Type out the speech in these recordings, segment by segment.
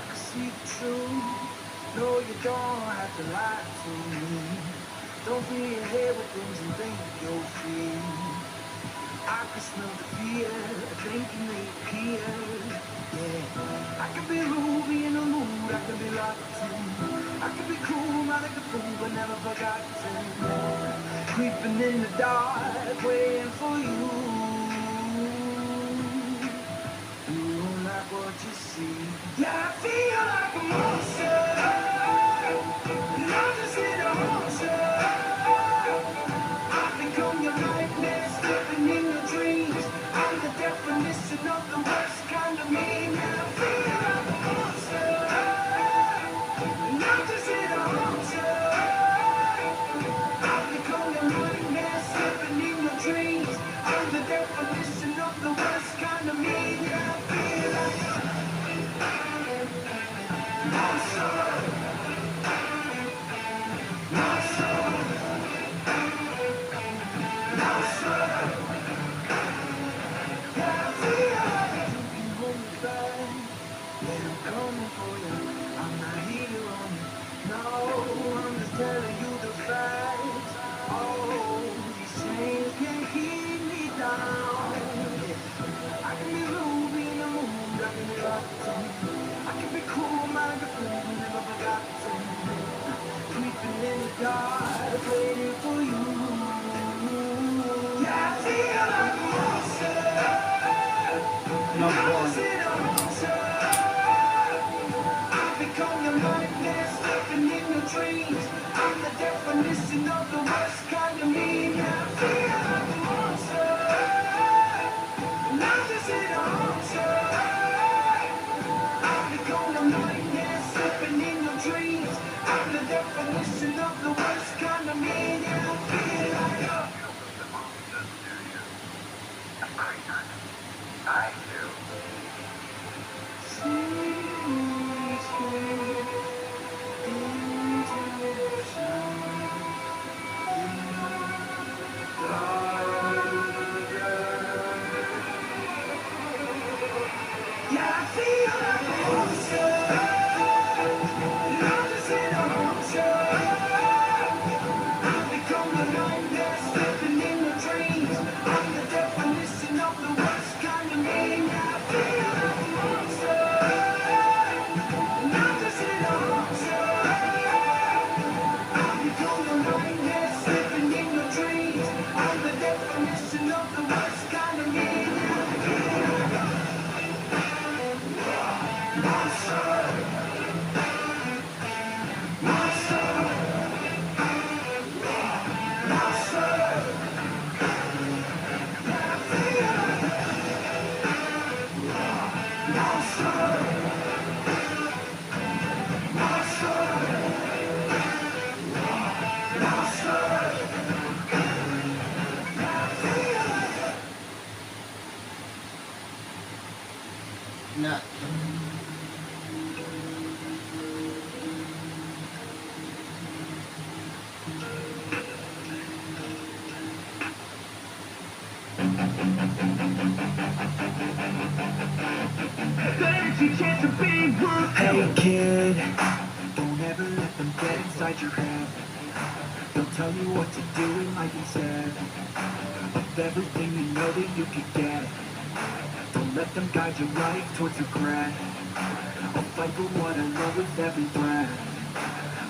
can see the truth. No, you don't have to lie to me. Don't be ahead with things and think you're free. I can smell the fear, thinking they appear. Yeah, I can be ruby in the mood, I can be locked in. I can be cool, not like a fool, but never forgotten. Creeping in the dark, waiting for you. You don't like what you see. Yeah, I feel like a monster. And I'm just here to haunt you. I've become your nightmare, slipping in your dreams. I'm the definition of the worst kind of me. Yeah, I feel like a monster. And I'm just here to haunt you. I've become your nightmare, slipping in your dreams. I'm the definition of the worst kind of me. Yeah, I feel like a monster. Monster. Monster. Yeah, I feel like you can hold me back. Yeah, I'm coming for you. I'm not here on you. No, I'm just telling you the facts. Oh, these chains can't keep me down. Yeah. I can be ruby in the moon, I can be locked in. I can be cool, mind the fool, never forgotten. Creeping in the dark, waiting for you. Yeah, I feel like a monster. No I'm one. just in a monster. I've become your nightmare, slipping in your dreams. I'm the definition of the worst kind of me. Yeah, I feel like a monster. And I'm just in a monster. I've become your nightmare, slipping in your dreams. I'm the definition of the worst kind of me. Yeah, I feel like a I do. Yeah, I feel like a monster. And I'm just in a monster. I've become the nightmare, slipping in your dreams. I'm the definition of the worst kind of me. Yeah, I feel like a monster. And I'm just in a monster. I've become the nightmare, slipping in your dreams. I'm the definition of the worst kind of me. Yeah, I feel like a monster. Monster. Monster. Yeah, I feel like a monster. Monster. Monster. Yeah, I feel like No. Hey kid, don't ever let them get inside your head. They'll tell you what to do and like you said, of everything you know that you could get. Don't let them guide your life towards regret. I'll fight for what I love with every breath.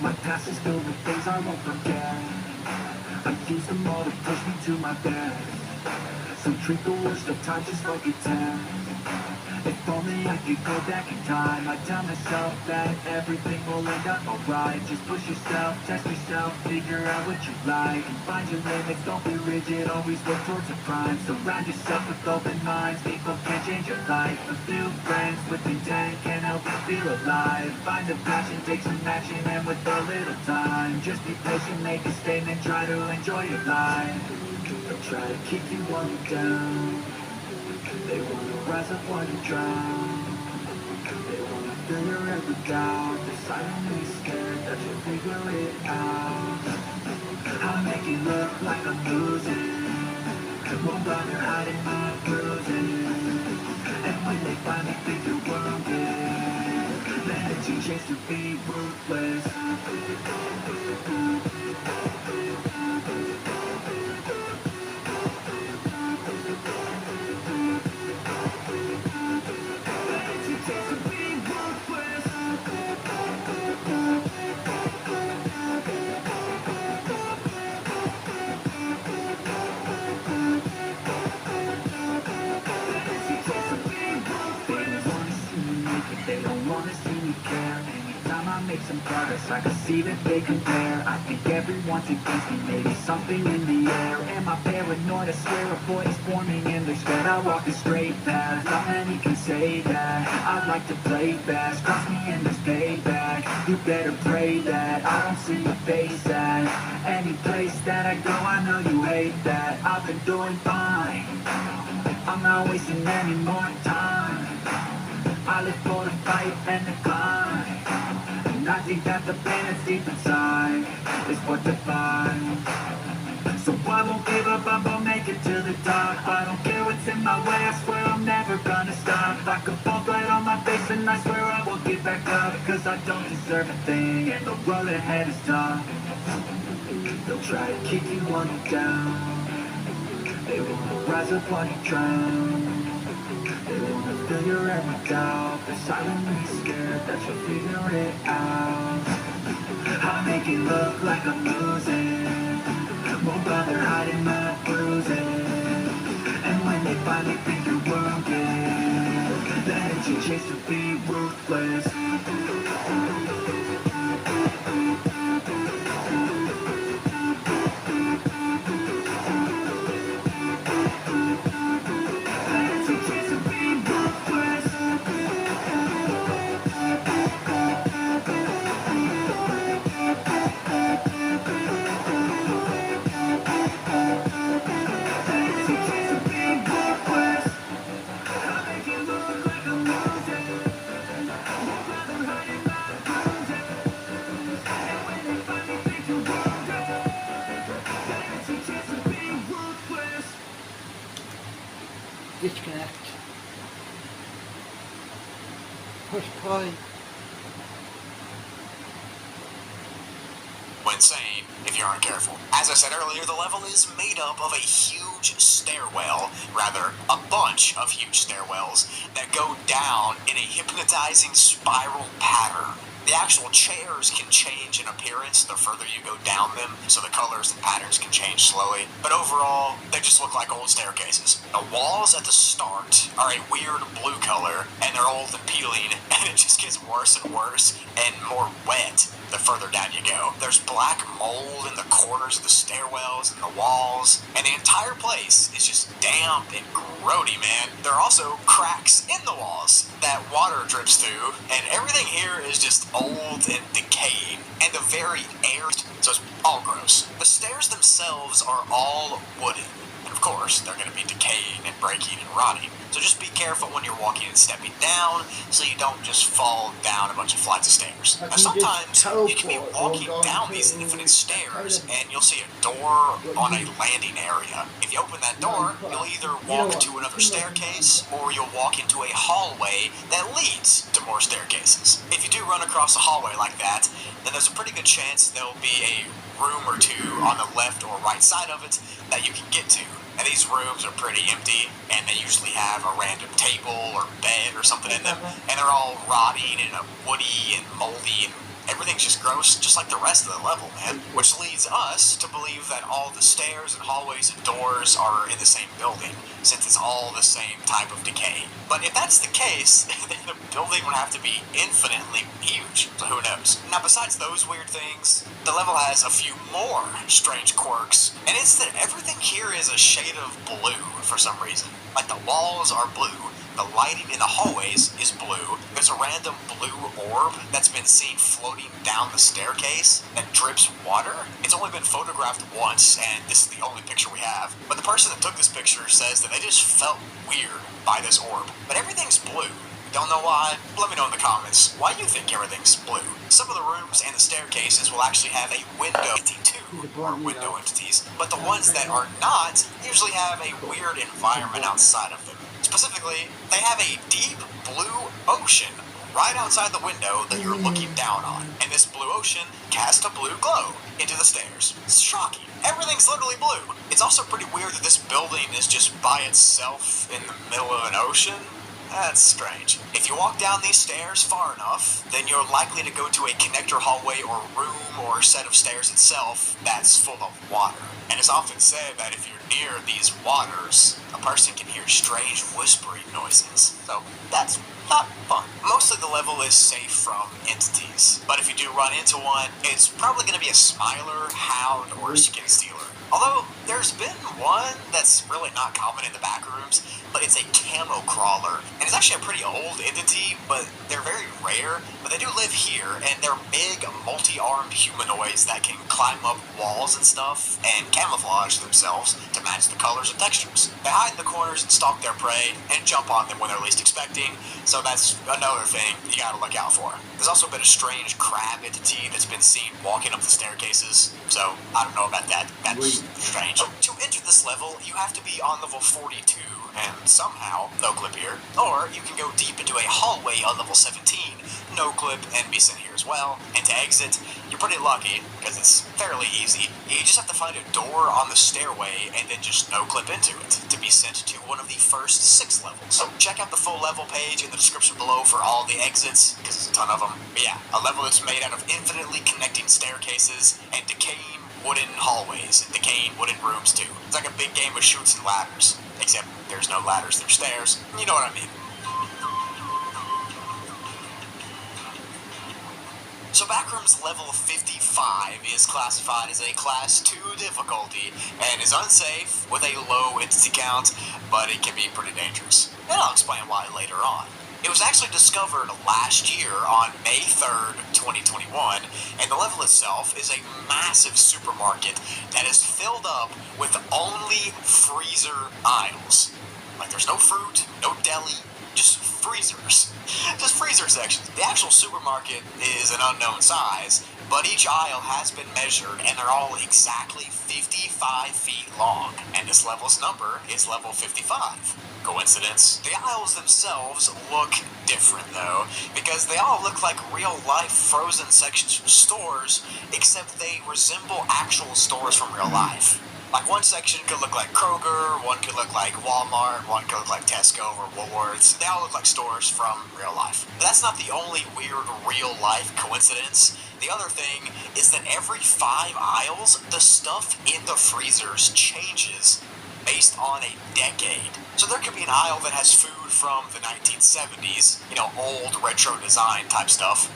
My past is filled with things I won't forget. I use them all to push me to my best. So treat the worst of times just like a test. If only I could go back in time, I'd tell myself that everything will end up alright. Just push yourself, test yourself, figure out what you like, and find your limits, don't be rigid, always work towards a prime. Surround yourself with open minds, people can change your life. A few friends with intent can help you feel alive. Find a passion, take some action, and with a little time, just be patient, make a statement, try to enjoy your life. They'll try to keep you while you're down. They wanna rise up while you drown. They wanna fill your head with doubt. They're silently scared that you'll figure it out. I'll make it look like I'm losing. Won't bother hiding my bruises. And when they finally think you're wounded, then it's your chance to be ruthless. They don't wanna see me care. Anytime I make some progress, I can see that they compare. I think everyone's against me, maybe something in the air. Am I paranoid? I swear a voice forming in their stead. I walk a straight path, not many can say that. I like to play fast, cross me and there's payback. You better pray that I don't see your face at any place that I go. I know you hate that. I've been doing fine, I'm not wasting any more time. I live for the fight and the climb, and I think that the pain that's deep inside is what defines. So I won't give up, I will make it to the top. I don't care what's in my way, I swear I'm never gonna stop. I could fall flat on my face and I swear I won't get back up, cause I don't deserve a thing and the road ahead is tough. They'll try to kick you when you're down, they wanna rise up while you drown. They wanna fill your head with doubt. They're silently scared that you'll figure it out. I make it look like I'm losing, won't bother hiding my bruises. And when they finally think you're wounded, then it's your chance to be ruthless. Disconnect. Push play. Insane if you aren't careful. As I said earlier, the level is made up of a huge stairwell, rather, a bunch of huge stairwells that go down in a hypnotizing spiral pattern. The actual chairs can change in appearance the further you go down them, so the colors and patterns can change slowly, but overall, they just look like old staircases. The walls at the start are a weird blue color, and they're old and peeling, and it just gets worse and worse, and more wet the further down you go. There's black mold in the corners of the stairwells and the walls, and the entire place is just damp and grody, man. There are also cracks in the walls that water drips through, and everything here is just old and decaying, and the very air, so it's all gross. The stairs themselves are all wooden, and of course, they're going to be decaying and breaking and rotting. So just be careful when you're walking and stepping down, so you don't just fall down a bunch of flights of stairs. Now, sometimes you can be walking down these infinite stairs, and you'll see a door on a landing area. If you open that door, you'll either walk to another staircase, or you'll walk into a hallway that leads to more staircases. If you do run across a hallway like that, then there's a pretty good chance there'll be a room or two on the left or right side of it that you can get to. And these rooms are pretty empty, and they usually have a random table or bed or something in them, and they're all rotting and woody and moldy, and everything's just gross, just like the rest of the level, man. Which leads us to believe that all the stairs and hallways and doors are in the same building, since it's all the same type of decay. But if that's the case, then the building would have to be infinitely huge, so who knows? Now, besides those weird things, the level has a few more strange quirks, and it's that everything here is a shade of blue for some reason. Like the walls are blue, the lighting in the hallways is blue, there's a random blue orb that's been seen floating down the staircase that drips water. It's only been photographed once, and this is the only picture we have, but the person that took this picture says that they just felt weird by this orb. But everything's blue. Don't know why? Let me know in the comments why you think everything's blue. Some of the rooms and the staircases will actually have a window too, or window entities, but the ones that are not usually have a weird environment outside of them. Specifically, they have a deep blue ocean right outside the window that you're looking down on, and this blue ocean casts a blue glow into the stairs. It's shocking. Everything's literally blue. It's also pretty weird that this building is just by itself in the middle of an ocean. That's strange. If you walk down these stairs far enough, then you're likely to go to a connector hallway or room or set of stairs itself that's full of water. And it's often said that if you're near these waters, a person can hear strange whispering noises. So that's not fun. Mostly the level is safe from entities, but if you do run into one, it's probably going to be a smiler, hound, or a skin stealer. Although, there's been one that's really not common in the back rooms, but it's a camo crawler. And it's actually a pretty old entity, but they're very rare. But they do live here, and they're big, multi-armed humanoids that can climb up walls and stuff, and camouflage themselves to match the colors and textures. They hide in the corners and stalk their prey, and jump on them when they're least expecting, so that's another thing you gotta look out for. There's also been a strange crab entity that's been seen walking up the staircases, so I don't know about that. That's strange. To enter this level, you have to be on level 42, and somehow, no clip here, or you can go deep into a hallway on level 17, no clip, and be sent here as well. And to exit, you're pretty lucky, because it's fairly easy. You just have to find a door on the stairway, and then just no clip into it, to be sent to one of the first 6 levels. So check out the full level page in the description below for all the exits, because there's a ton of them. But yeah, a level that's made out of infinitely connecting staircases, and decaying wooden hallways, and decaying wooden rooms too. It's like a big game of chutes and ladders. Except there's no ladders, there's stairs. You know what I mean. So Backrooms level 55 is classified as a class 2 difficulty and is unsafe with a low entity count, but it can be pretty dangerous. And I'll explain why later on. It was actually discovered last year on May 3rd, 2021, and the level itself is a massive supermarket that is filled up with only freezer aisles. Like there's no fruit, no deli, just freezers. Just freezer sections. The actual supermarket is an unknown size, but each aisle has been measured and they're all exactly 55 feet long, and this level's number is level 55. Coincidence? The aisles themselves look different though, because they all look like real-life frozen sections from stores, except they resemble actual stores from real life. Like one section could look like Kroger, one could look like Walmart, one could look like Tesco or Woolworths. They all look like stores from real life. But that's not the only weird real-life coincidence. The other thing is that every 5 aisles, the stuff in the freezers changes based on a decade. So there could be an aisle that has food from the 1970s, old retro design type stuff.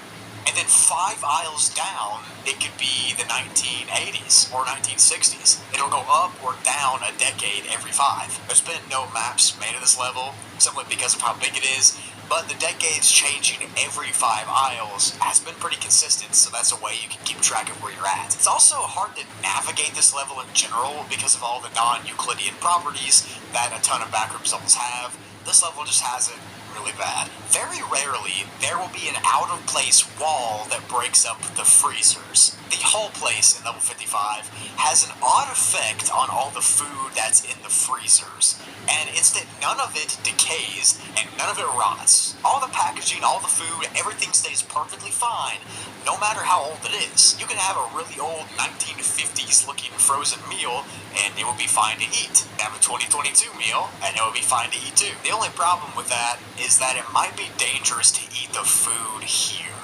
And then 5 aisles down, it could be the 1980s or 1960s. It'll go up or down a decade every 5. There's been no maps made of this level, simply because of how big it is, but the decades changing every 5 aisles has been pretty consistent, so that's a way you can keep track of where you're at. It's also hard to navigate this level in general because of all the non-Euclidean properties that a ton of Backrooms levels have. This level just has it really bad. Very rarely, there will be an out-of-place wall that breaks up the freezers. The whole place in level 55 has an odd effect on all the food that's in the freezers, and it's that none of it decays and none of it rots. All the packaging, all the food, everything stays perfectly fine, no matter how old it is. You can have a really old 1950s looking frozen meal and it will be fine to eat. Have a 2022 meal and it will be fine to eat too. The only problem with that is that it might be dangerous to eat the food here.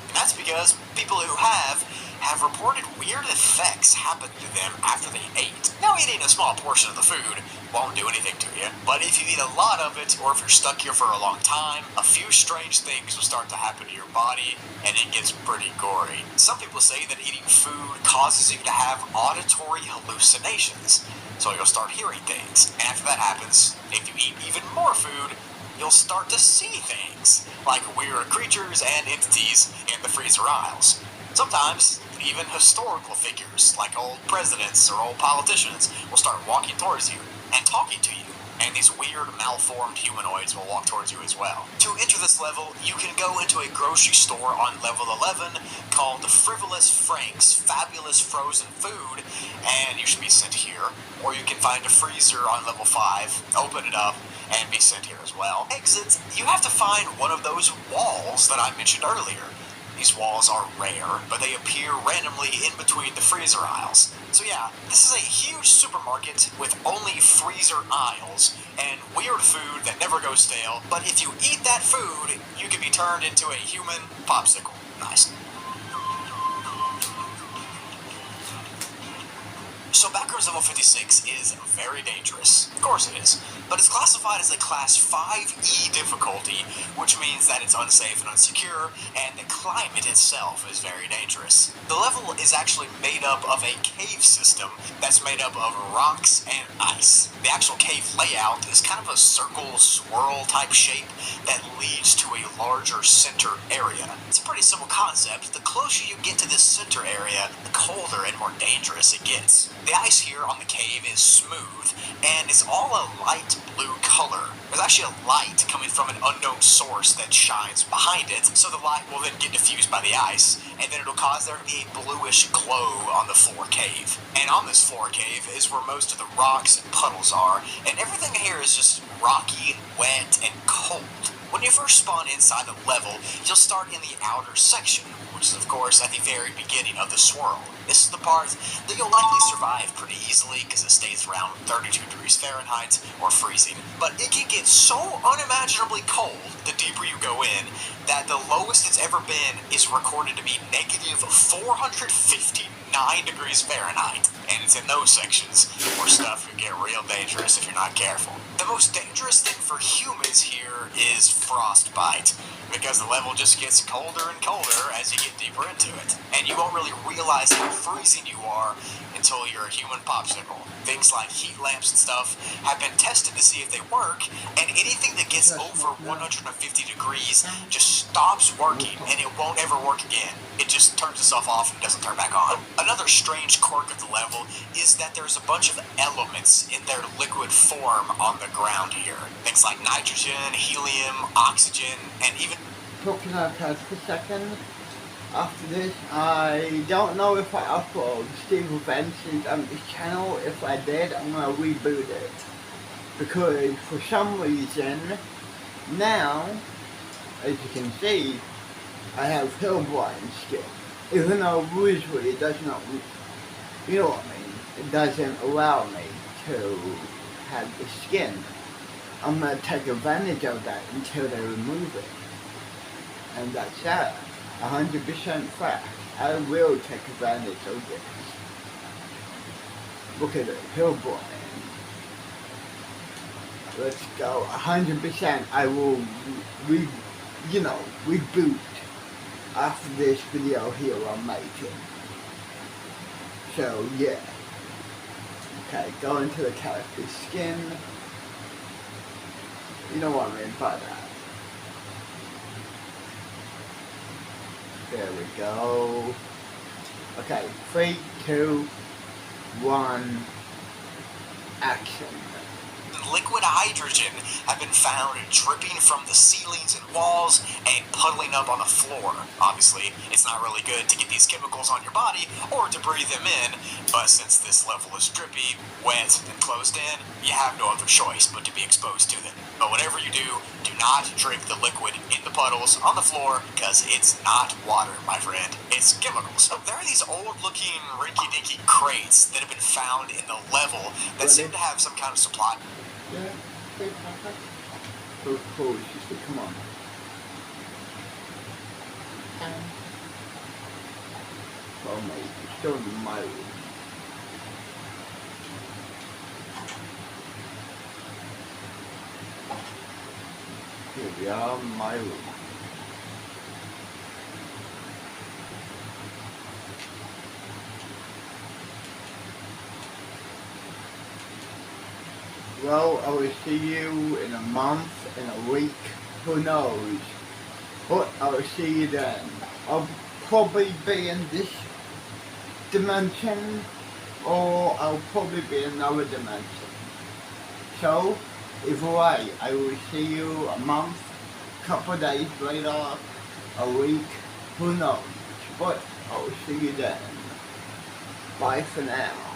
And that's because people who have reported weird effects happen to them after they ate. Now, eating a small portion of the food won't do anything to you, but if you eat a lot of it, or if you're stuck here for a long time, a few strange things will start to happen to your body, and it gets pretty gory. Some people say that eating food causes you to have auditory hallucinations, so you'll start hearing things, and after that happens, if you eat even more food, you'll start to see things, like weird creatures and entities in the freezer aisles. Sometimes, even historical figures, like old presidents or old politicians, will start walking towards you and talking to you. and these weird malformed humanoids will walk towards you as well. To enter this level, you can go into a grocery store on level 11 called the Frivolous Frank's Fabulous Frozen Food, and you should be sent here. Or you can find a freezer on level 5, open it up, and be sent here as well. Exits, you have to find one of those walls that I mentioned earlier. These walls are rare, but they appear randomly in between the freezer aisles. So yeah, this is a huge supermarket with only freezer aisles and weird food that never goes stale, but if you eat that food, you can be turned into a human popsicle. Nice. So Backroads level 56 is very dangerous. Of course it is. But it's classified as a class 5E difficulty, which means that it's unsafe and unsecure, and the climate itself is very dangerous. The level is actually made up of a cave system that's made up of rocks and ice. The actual cave layout is kind of a circle swirl type shape that leads to a larger center area. It's a pretty simple concept. The closer you get to this center area, the colder and more dangerous it gets. The ice here on the cave is smooth, and it's all a light blue color. There's actually a light coming from an unknown source that shines behind it, so the light will then get diffused by the ice, and then it'll cause there to be a bluish glow on the floor cave. And on this floor cave is where most of the rocks and puddles are, and everything here is just rocky, wet, and cold. When you first spawn inside the level, you'll start in the outer section, which is of course at the very beginning of the swirl. This is the part that you'll likely survive pretty easily because it stays around 32 degrees Fahrenheit or freezing. But it can get so unimaginably cold the deeper you go in that the lowest it's ever been is recorded to be negative 459 degrees Fahrenheit. And it's in those sections where stuff could get real dangerous if you're not careful. The most dangerous thing for humans here is frostbite, because the level just gets colder and colder as you get deeper into it. And you won't really realize how freezing you are until you're a human popsicle. Things like heat lamps and stuff have been tested to see if they work, and anything that gets over 150 degrees just stops working, and it won't ever work again. It just turns itself off and doesn't turn back on. Another strange quirk of the level is that there's a bunch of elements in their liquid form on the ground here. Things like nitrogen, helium, oxygen, and even... Talking about that for a second. After this, I don't know if I upload Steve Adventures on this channel. If I did, I'm gonna reboot it. Because for some reason, now, as you can see, I have Hillblind skin. Even though usually it does not, you know what I mean, it doesn't allow me to have the skin. I'm gonna take advantage of that until they remove it. And that's that. 100% fact. I will take advantage of this. Look at it, Hillblind. Let's go. 100% I will reboot after this video here I'm making. So yeah. Okay, go into the character's skin. You know what I mean by that. There we go. Okay, 3, 2, 1, action. Liquid hydrogen have been found dripping from the ceilings and walls and puddling up on the floor. Obviously, it's not really good to get these chemicals on your body or to breathe them in, but since this level is drippy, wet, and closed in, you have no other choice but to be exposed to them. But whatever you do not drink the liquid in the puddles on the floor, because it's not water, my friend. It's chemicals. So there are these old-looking rinky-dinky crates that have been found in the level that seem to have some kind of supply. Yeah, so cool. Come on. Oh mate, it's still in my room. Here we are, my room. Well, I will see you in a month, in a week, who knows. But I will see you then. I'll probably be in this dimension, or I'll probably be in another dimension. So, Either way, I will see you a month, couple days later, a week, who knows. But I will see you then. Bye for now.